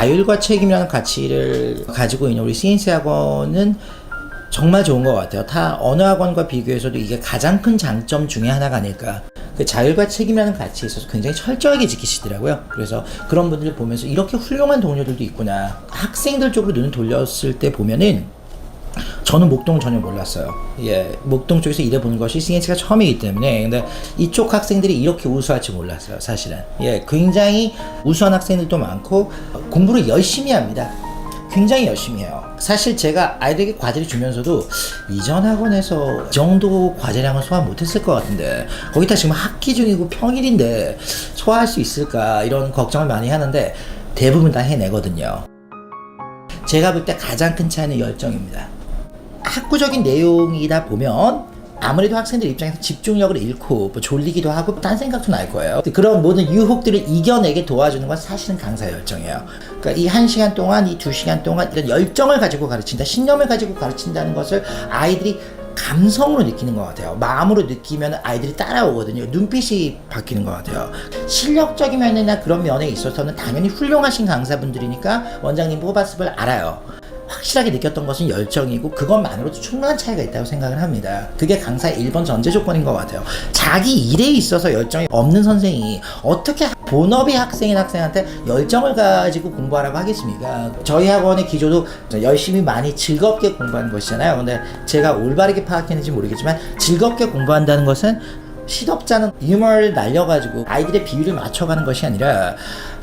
자율과 책임이라는 가치를 가지고 있는 우리 CNC 학원은 정말 좋은 것 같아요. 다 어느 학원과 비교해서도 이게 가장 큰 장점 중에 하나가 아닐까. 그 자율과 책임이라는 가치에 있어서 굉장히 철저하게 지키시더라고요. 그래서 그런 분들을 보면서 이렇게 훌륭한 동료들도 있구나. 학생들 쪽으로 눈을 돌렸을 때 보면은 저는 목동 전혀 몰랐어요. 예, 목동 쪽에서 일해본 것이 CNC가 처음이기 때문에. 근데 이쪽 학생들이 이렇게 우수할 줄 몰랐어요, 사실은. 예, 굉장히 우수한 학생들도 많고 공부를 열심히 합니다. 굉장히 열심히 해요. 사실 제가 아이들에게 과제를 주면서도 이전 학원에서 이 정도 과제량은 소화 못했을 것 같은데 거기다 지금 학기 중이고 평일인데 소화할 수 있을까 이런 걱정을 많이 하는데 대부분 다 해내거든요. 제가 볼 때 가장 큰 차이는 열정입니다. 학구적인 내용이다 보면 아무래도 학생들 입장에서 집중력을 잃고 뭐 졸리기도 하고 딴 생각도 날 거예요. 그런 모든 유혹들을 이겨내게 도와주는 건 사실은 강사의 열정이에요. 그러니까 이 1시간 동안, 이 2시간 동안 이런 열정을 가지고 가르친다, 신념을 가지고 가르친다는 것을 아이들이 감성으로 느끼는 것 같아요. 마음으로 느끼면 아이들이 따라오거든요. 눈빛이 바뀌는 것 같아요. 실력적인 면이나 그런 면에 있어서는 당연히 훌륭하신 강사분들이니까 원장님 뽑았음을 알아요. 확실하게 느꼈던 것은 열정이고 그것만으로도 충분한 차이가 있다고 생각을 합니다. 그게 강사의 1번 전제 조건인 것 같아요. 자기 일에 있어서 열정이 없는 선생이 어떻게 본업이 학생인 학생한테 열정을 가지고 공부하라고 하겠습니까? 저희 학원의 기조도 열심히 많이 즐겁게 공부하는 것이잖아요. 근데 제가 올바르게 파악했는지 모르겠지만 즐겁게 공부한다는 것은 시덥잖은 유머를 날려가지고 아이들의 비율을 맞춰가는 것이 아니라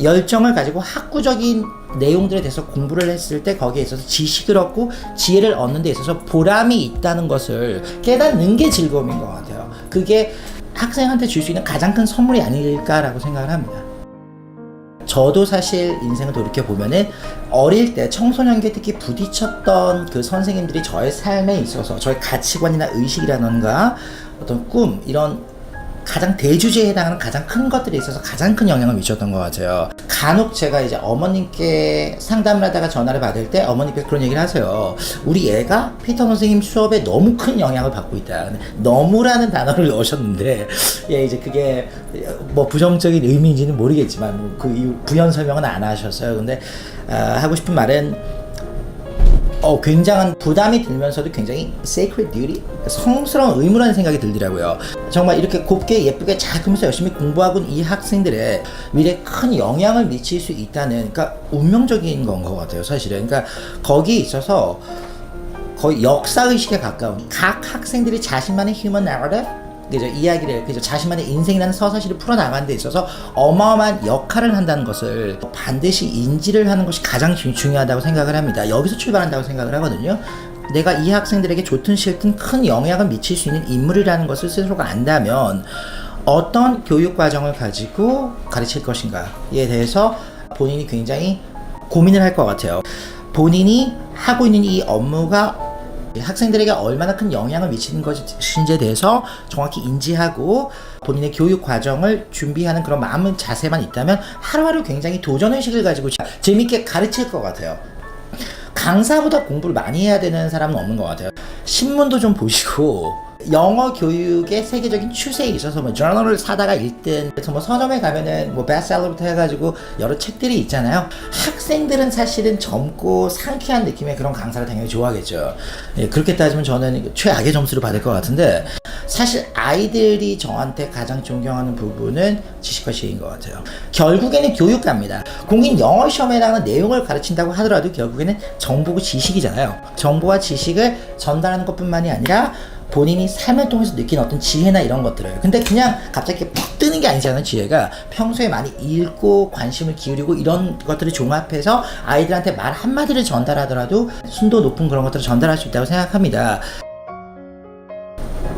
열정을 가지고 학구적인 내용들에 대해서 공부를 했을 때 거기에 있어서 지식을 얻고 지혜를 얻는 데 있어서 보람이 있다는 것을 깨닫는 게 즐거움인 것 같아요. 그게 학생한테 줄 수 있는 가장 큰 선물이 아닐까라고 생각을 합니다. 저도 사실 인생을 돌이켜보면은 어릴 때 청소년기에 특히 부딪혔던 그 선생님들이 저의 삶에 있어서 저의 가치관이나 의식이라던가 어떤 꿈 이런 가장 대주제에 해당하는 가장 큰 것들에 있어서 가장 큰 영향을 미쳤던 것 같아요. 간혹 제가 이제 어머님께 상담을 하다가 전화를 받을 때 어머님께서 그런 얘기를 하세요. 우리 애가 피터 선생님 수업에 너무 큰 영향을 받고 있다. 너무라는 단어를 넣으셨는데 예, 이제 그게 뭐 부정적인 의미인지는 모르겠지만 그 이유 부연 설명은 안 하셨어요. 근데 하고 싶은 말은 굉장한 부담이 들면서도 굉장히 sacred duty, 성스러운 의무라는 생각이 들더라고요. 정말 이렇게 곱게 예쁘게 잘 크면서 열심히 공부하고 있는 이 학생들의 미래에 큰 영향을 미칠 수 있다는, 그러니까 운명적인 건 것 같아요, 사실은. 그러니까 거기에 있어서 거의 역사의식에 가까운 각 학생들이 자신만의 human narrative, 그죠? 이야기를, 그죠? 자신만의 인생이라는 서사시를 풀어나가는 데 있어서 어마어마한 역할을 한다는 것을 반드시 인지를 하는 것이 가장 중요하다고 생각을 합니다. 여기서 출발한다고 생각을 하거든요. 내가 이 학생들에게 좋든 싫든 큰 영향을 미칠 수 있는 인물이라는 것을 스스로가 안다면 어떤 교육 과정을 가지고 가르칠 것인가에 대해서 본인이 굉장히 고민을 할 것 같아요. 본인이 하고 있는 이 업무가 학생들에게 얼마나 큰 영향을 미치는 것인지에 대해서 정확히 인지하고 본인의 교육 과정을 준비하는 그런 마음 자세만 있다면 하루하루 굉장히 도전의식을 가지고 재밌게 가르칠 것 같아요. 강사보다 공부를 많이 해야 되는 사람은 없는 것 같아요. 신문도 좀 보시고 영어 교육의 세계적인 추세에 있어서 뭐 저널을 사다가 읽든 뭐 서점에 가면은 뭐 베스트셀러부터 해가지고 여러 책들이 있잖아요. 학생들은 사실은 젊고 상쾌한 느낌의 그런 강사를 당연히 좋아하겠죠. 예, 그렇게 따지면 저는 최악의 점수를 받을 것 같은데 사실 아이들이 저한테 가장 존경하는 부분은 지식과 지혜인 것 같아요. 결국에는 교육갑니다. 공인 영어 시험에 해당하는 내용을 가르친다고 하더라도 결국에는 정보고 지식이잖아요. 정보와 지식을 전달하는 것뿐만이 아니라 본인이 삶을 통해서 느낀 어떤 지혜나 이런 것들을, 근데 그냥 갑자기 푹 뜨는 게 아니잖아요. 지혜가 평소에 많이 읽고 관심을 기울이고 이런 것들을 종합해서 아이들한테 말 한마디를 전달하더라도 순도 높은 그런 것들을 전달할 수 있다고 생각합니다.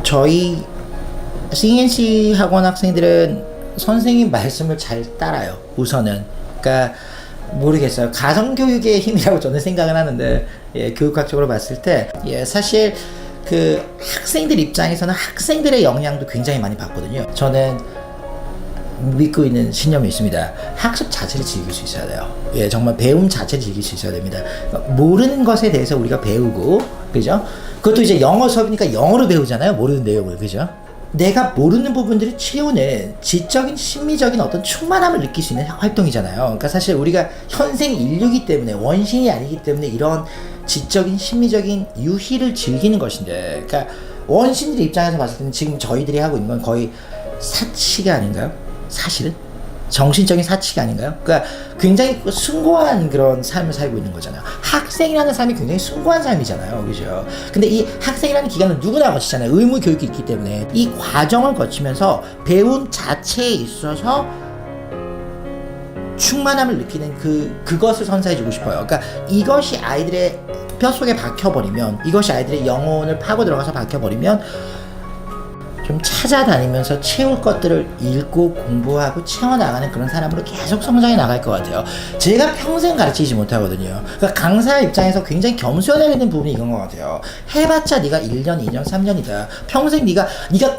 저희 CNC 학원 학생들은 선생님 말씀을 잘 따라요. 우선은. 그러니까 모르겠어요. 가정교육의 힘이라고 저는 생각을 하는데, 예, 교육학적으로 봤을 때, 예, 사실 그 학생들 입장에서는 학생들의 영향도 굉장히 많이 받거든요. 저는 믿고 있는 신념이 있습니다. 학습 자체를 즐길 수 있어야 돼요. 예, 정말 배움 자체를 즐길 수 있어야 됩니다. 그러니까 모르는 것에 대해서 우리가 배우고, 그죠? 그것도 이제 영어 수업이니까 영어로 배우잖아요. 모르는 내용을, 그죠? 내가 모르는 부분들을 채우는 지적인 심미적인 어떤 충만함을 느낄 수 있는 활동이잖아요. 그러니까 사실 우리가 현생 인류이기 때문에 원신이 아니기 때문에 이런 지적인 심미적인 유희를 즐기는 것인데, 그러니까 원신들 입장에서 봤을 때는 지금 저희들이 하고 있는 건 거의 사치가 아닌가요? 사실은? 정신적인 사치가 아닌가요? 그러니까 굉장히 숭고한 그런 삶을 살고 있는 거잖아요. 학생이라는 삶이 굉장히 숭고한 삶이잖아요. 그죠? 근데 이 학생이라는 기간은 누구나 거치잖아요. 의무 교육이 있기 때문에. 이 과정을 거치면서 배움 자체에 있어서 충만함을 느끼는 그것을 선사해주고 싶어요. 그러니까 이것이 아이들의 뼛속에 박혀버리면, 이것이 아이들의 영혼을 파고 들어가서 박혀버리면 좀 찾아다니면서 채울 것들을 읽고 공부하고 채워나가는 그런 사람으로 계속 성장해 나갈 것 같아요. 제가 평생 가르치지 못하거든요. 그러니까 강사 입장에서 굉장히 겸손해야 되는 부분이 이건 것 같아요. 해봤자 네가 1년, 2년, 3년이다. 평생 네가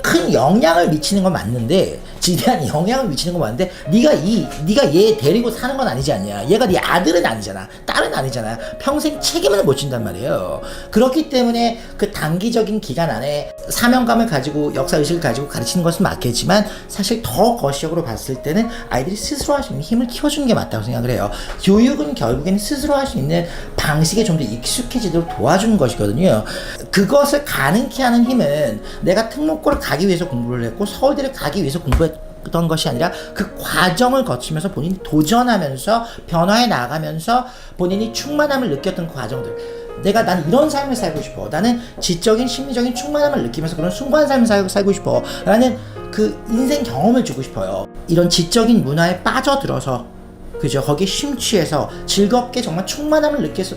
큰 영향을 미치는 건 맞는데, 지대한 영향을 미치는 건 맞는데, 네가 얘 데리고 사는 건 아니지 않냐. 얘가 네 아들은 아니잖아. 딸은 아니잖아. 평생 책임을 못 진단 말이에요. 그렇기 때문에 그 단기적인 기간 안에 사명감을 가지고 역사의식을 가지고 가르치는 것은 맞겠지만, 사실 더 거시적으로 봤을 때는 아이들이 스스로 할 수 있는 힘을 키워주는 게 맞다고 생각을 해요. 교육은 결국에는 스스로 할 수 있는 방식에 좀 더 익숙해지도록 도와주는 것이거든요. 그것을 가능케 하는 힘은 내가 특목고를 가기 위해서 공부를 했고 서울대를 가기 위해서 공부했던 것이 아니라 그 과정을 거치면서 본인이 도전하면서 변화해 나가면서 본인이 충만함을 느꼈던 그 과정들. 난 이런 삶을 살고 싶어. 나는 지적인 심리적인 충만함을 느끼면서 그런 숭고한 삶을 살고 싶어. 라는 그 인생 경험을 주고 싶어요. 이런 지적인 문화에 빠져들어서, 그죠? 거기에 심취해서 즐겁게 정말 충만함을 느껴서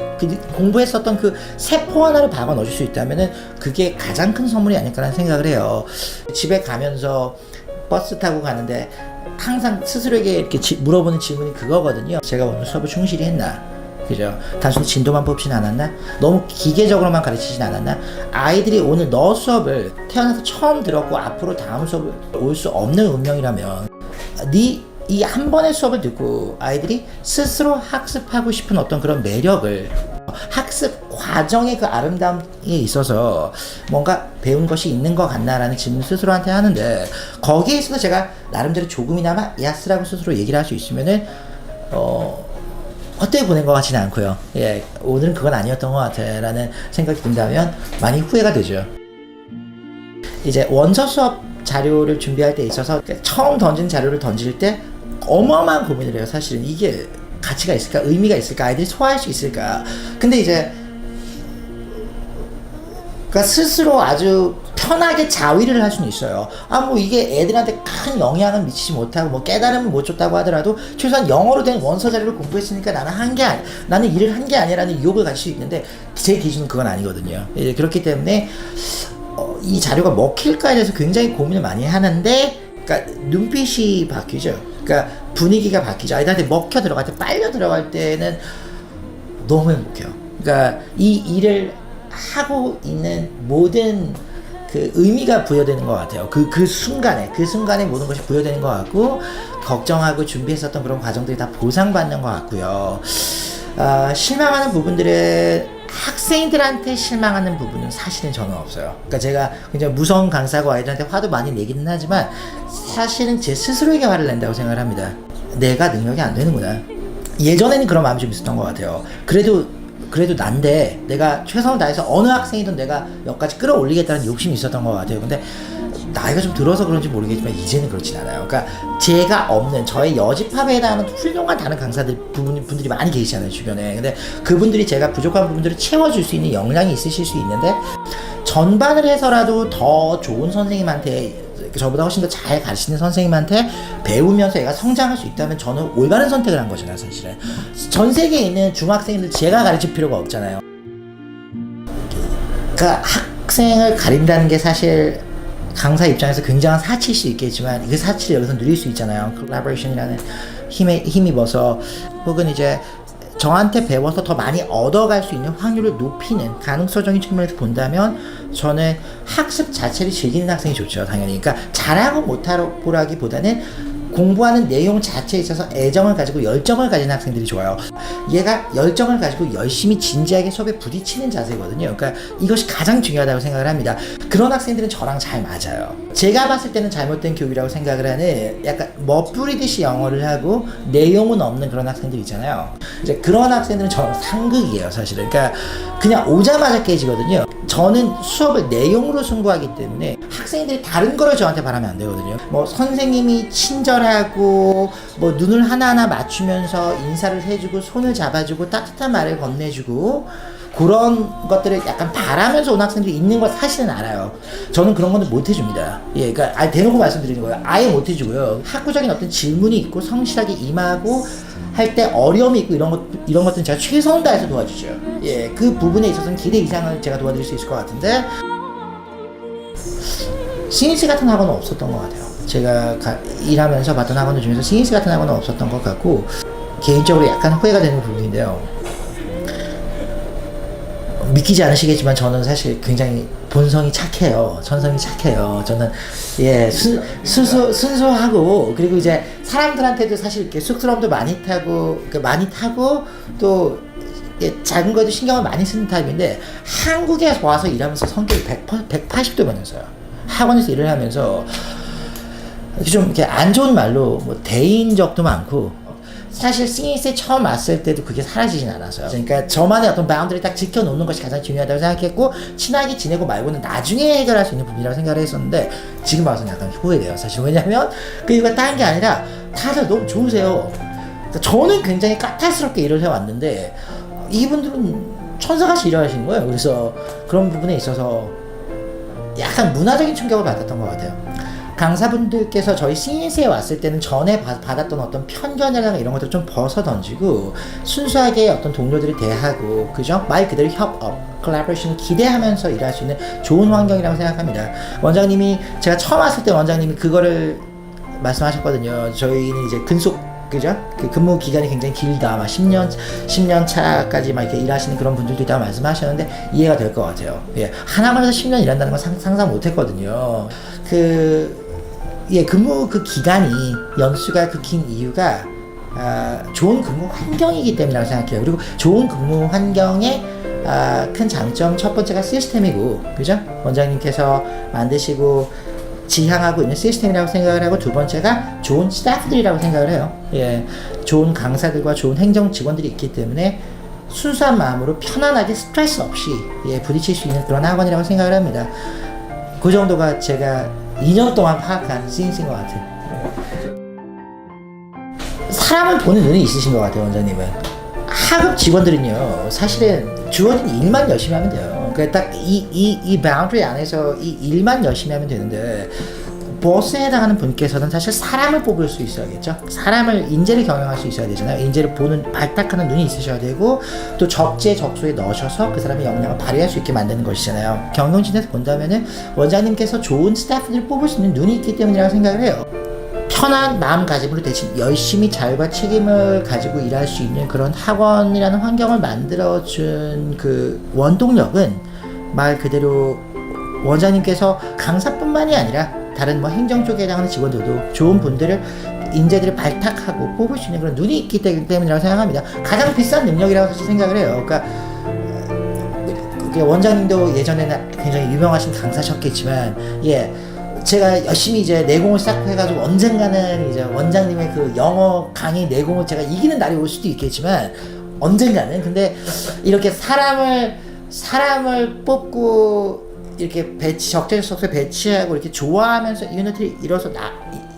공부했었던 그 세포 하나를 박아 넣어줄 수 있다면은 그게 가장 큰 선물이 아닐까라는 생각을 해요. 집에 가면서 버스 타고 가는데 항상 스스로에게 이렇게 물어보는 질문이 그거거든요. 제가 오늘 수업을 충실히 했나? 그죠? 단순히 진도만 뽑진 않았나? 너무 기계적으로만 가르치진 않았나? 아이들이 오늘 너 수업을 태어나서 처음 들었고 앞으로 다음 수업을 올 수 없는 운명이라면, 이 한 번의 수업을 듣고 아이들이 스스로 학습하고 싶은 어떤 그런 매력을, 학습 과정의 그 아름다움에 있어서 뭔가 배운 것이 있는 것 같나라는 질문을 스스로한테 하는데, 거기에 있어서 제가 나름대로 조금이나마 야스라고 스스로 얘기를 할 수 있으면은 헛되이 보낸 것 같지는 않고요. 예, 오늘은 그건 아니었던 것 같아 라는 생각이 든다면 많이 후회가 되죠. 이제 원서 수업 자료를 준비할 때 있어서 처음 던진 자료를 던질 때 어마어마한 고민을 해요. 사실은 이게 가치가 있을까? 의미가 있을까? 아이들이 소화할 수 있을까? 근데 이제 그러니까 스스로 아주 편하게 자위를 할 수는 있어요. 뭐 이게 애들한테 큰 영향을 미치지 못하고 뭐 깨달음을 못 줬다고 하더라도 최소한 영어로 된 원서 자료를 공부했으니까 나는 일을 한 게 아니라는 유혹을 가질 수 있는데, 제 기준은 그건 아니거든요. 그렇기 때문에 이 자료가 먹힐까에 대해서 굉장히 고민을 많이 하는데, 그러니까 눈빛이 바뀌죠. 그러니까 분위기가 바뀌죠. 아이들한테 먹혀 들어갈 때, 빨려 들어갈 때는 너무 행복해요. 그러니까 이 일을 하고 있는 모든 그 의미가 부여되는 것 같아요. 그 순간에 모든 것이 부여되는 것 같고, 걱정하고 준비했었던 그런 과정들이 다 보상받는 것 같고요. 실망하는 부분들은, 학생들한테 실망하는 부분은 사실은 저는 없어요. 그러니까 제가 굉장히 무서운 강사고 아이들한테 화도 많이 내기는 하지만, 사실은 제 스스로에게 화를 낸다고 생각을 합니다. 내가 능력이 안 되는구나. 예전에는 그런 마음이 좀 있었던 것 같아요. 그래도 난데 내가 최선을 다해서 어느 학생이든 내가 여기까지 끌어올리겠다는 욕심이 있었던 것 같아요. 근데 나이가 좀 들어서 그런지 모르겠지만 이제는 그렇진 않아요. 그러니까 제가 없는, 저의 여집합에 해당하는 훌륭한 다른 강사들 분들이 많이 계시잖아요, 주변에. 근데 그분들이 제가 부족한 부분들을 채워줄 수 있는 역량이 있으실 수 있는데, 전반을 해서라도 더 좋은 선생님한테, 저보다 훨씬 더 잘 가르치는 선생님한테 배우면서 얘가 성장할 수 있다면 저는 올바른 선택을 한 거잖아요, 사실은. 전 세계에 있는 중학생들 제가 가르칠 필요가 없잖아요. 그러니까 학생을 가린다는 게 사실 강사 입장에서 굉장한 사치일 수 있겠지만, 그 사치를 여기서 누릴 수 있잖아요. 콜라보레이션이라는 힘입어서, 혹은 이제 저한테 배워서 더 많이 얻어갈 수 있는 확률을 높이는 가능성적인 측면에서 본다면, 저는 학습 자체를 즐기는 학생이 좋죠, 당연히. 그러니까 잘하고 못하고라기보다는 공부하는 내용 자체에 있어서 애정을 가지고 열정을 가진 학생들이 좋아요. 얘가 열정을 가지고 열심히 진지하게 수업에 부딪히는 자세거든요. 그러니까 이것이 가장 중요하다고 생각을 합니다. 그런 학생들은 저랑 잘 맞아요. 제가 봤을 때는 잘못된 교육이라고 생각을 하는 약간 멋부리듯이 영어를 하고 내용은 없는 그런 학생들 있잖아요. 이제 그런 학생들은 저는 상극이에요, 사실은. 그러니까 그냥 오자마자 깨지거든요. 저는 수업을 내용으로 승부하기 때문에 학생들이 다른 거를 저한테 바라면 안 되거든요. 뭐 선생님이 친절하고 뭐 눈을 하나하나 맞추면서 인사를 해주고 손을 잡아주고 따뜻한 말을 건네주고 그런 것들을 약간 바라면서 온 학생들이 있는 걸 사실은 알아요. 저는 그런 거는 못 해줍니다. 예, 그러니까 대놓고 말씀드리는 거예요. 아예 못 해주고요. 학구적인 어떤 질문이 있고 성실하게 임하고 할 때 어려움이 있고 이런 것들은 제가 최선을 다해서 도와주죠. 예, 그 부분에 있어서는 기대 이상을 제가 도와드릴 수 있을 것 같은데 CNC 같은 학원은 없었던 것 같아요. 제가 일하면서 봤던 학원들 중에서 CNC 같은 학원은 없었던 것 같고 개인적으로 약간 후회가 되는 부분인데요. 믿기지 않으시겠지만 저는 사실 굉장히 본성이 착해요. 천성이 착해요. 저는 예 순수하고 그리고 이제 사람들한테도 사실 이렇게 쑥스러움도 많이 타고 또 예, 작은 거에도 신경을 많이 쓰는 타입인데 한국에 와서 일하면서 성격이 180도 변했어요. 학원에서 일을 하면서 좀 이렇게 안 좋은 말로 뭐 대인 적도 많고 사실 CNC에 처음 왔을 때도 그게 사라지진 않았어요. 그러니까 저만의 어떤 바운드를 딱 지켜놓는 것이 가장 중요하다고 생각했고 친하게 지내고 말고는 나중에 해결할 수 있는 부분이라고 생각을 했었는데 지금 와서는 약간 후회돼요. 사실 왜냐면 그 이유가 다른 게 아니라 다들 너무 좋으세요. 그러니까 저는 굉장히 까탈스럽게 일을 해왔는데 이분들은 천사같이 일하시는 거예요. 그래서 그런 부분에 있어서 약간 문화적인 충격을 받았던 것 같아요. 강사분들께서 저희 CNC에 왔을 때는 전에 받았던 어떤 편견이나 이런 것들 좀 벗어 던지고 순수하게 어떤 동료들을 대하고 그죠? 말 그대로 협업, 콜라보레이션을 기대하면서 일할 수 있는 좋은 환경이라고 생각합니다. 원장님이 제가 처음 왔을 때 원장님이 그거를 말씀하셨거든요. 저희는 이제 그죠? 그 근무 기간이 굉장히 길다. 막 10년 차까지 막 이렇게 일하시는 그런 분들도 있다고 말씀하셨는데 이해가 될 것 같아요. 예. 하나만에서 10년 일한다는 건 상상 못 했거든요. 근무 그 기간이 연수가 그 긴 이유가 좋은 근무 환경이기 때문이라고 생각해요. 그리고 좋은 근무 환경의 큰 장점 첫 번째가 시스템이고, 그죠? 원장님께서 만드시고 지향하고 있는 시스템이라고 생각을 하고 두 번째가 좋은 스태프들이라고 생각을 해요. 예, 좋은 강사들과 좋은 행정 직원들이 있기 때문에 순수한 마음으로 편안하게 스트레스 없이 부딪힐 수 있는 그런 학원이라고 생각을 합니다. 그 정도가 제가 2년 동안 파악한 CNC인 것 같아요. 사람을 보는 눈이 있으신 것 같아요, 원장님은. 하급 직원들은요, 사실은 주어진 일만 열심히 하면 돼요. 그러니까 딱 이 바운더리 안에서 이 일만 열심히 하면 되는데, 보스에 해당하는 분께서는 사실 사람을 뽑을 수 있어야겠죠. 사람을, 인재를 경영할 수 있어야 되잖아요. 인재를 보는, 발탁하는 눈이 있으셔야 되고, 또 적재적소에 넣으셔서 그 사람의 역량을 발휘할 수 있게 만드는 것이잖아요. 경영진에서 본다면은 원장님께서 좋은 스태프들을 뽑을 수 있는 눈이 있기 때문이라고 생각을 해요. 편한 마음가짐으로 대신 열심히 자율과 책임을 가지고 일할 수 있는 그런 학원이라는 환경을 만들어준 그 원동력은 말 그대로 원장님께서 강사뿐만이 아니라 다른 뭐 행정 쪽에 해당하는 직원들도 좋은 분들을 인재들을 발탁하고 뽑을 수 있는 그런 눈이 있기 때문이라고 생각합니다. 가장 비싼 능력이라고 사실 생각을 해요. 그러니까 원장님도 예전에는 굉장히 유명하신 강사셨겠지만 제가 열심히 이제 내공을 쌓고해가지고 언젠가는 이제 원장님의 그 영어 강의 내공을 제가 이기는 날이 올 수도 있겠지만 언젠가는 근데 이렇게 사람을 뽑고 이렇게 적재적소에 배치하고 이렇게 좋아하면서 유니티를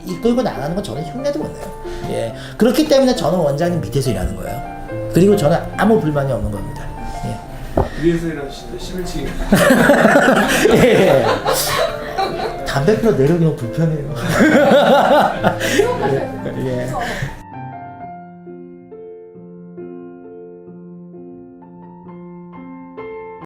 이끌고 나가는 건 저는 흉내도 못 내요. 예. 그렇기 때문에 저는 원장님 밑에서 일하는 거예요. 그리고 저는 아무 불만이 없는 겁니다. 위에서 일하시는데 11층이 예. 담배 피러 내려오기 너무 불편해요. 예.